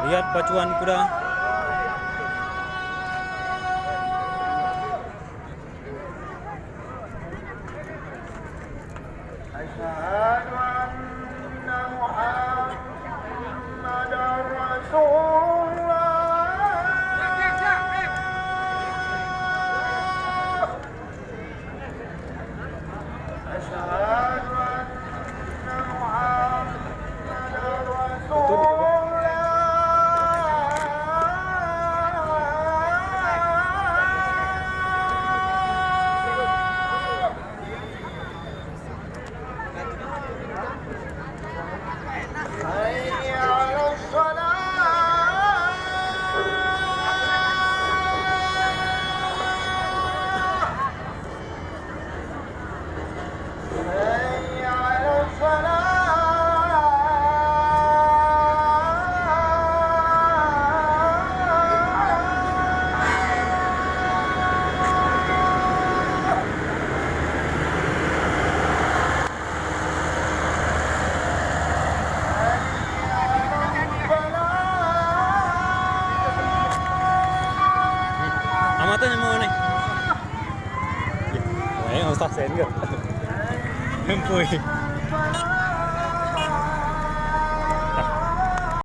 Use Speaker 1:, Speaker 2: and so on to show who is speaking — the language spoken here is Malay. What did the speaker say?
Speaker 1: Lihat pacuan kuda.
Speaker 2: Asyhadu anna Muhammadar Rasulullah. Asyhadu anna Muhammadar Rasulullah. حي على الصلاة. حي على
Speaker 1: Amatnya mau nih. Nggak usah sen gak? Empui.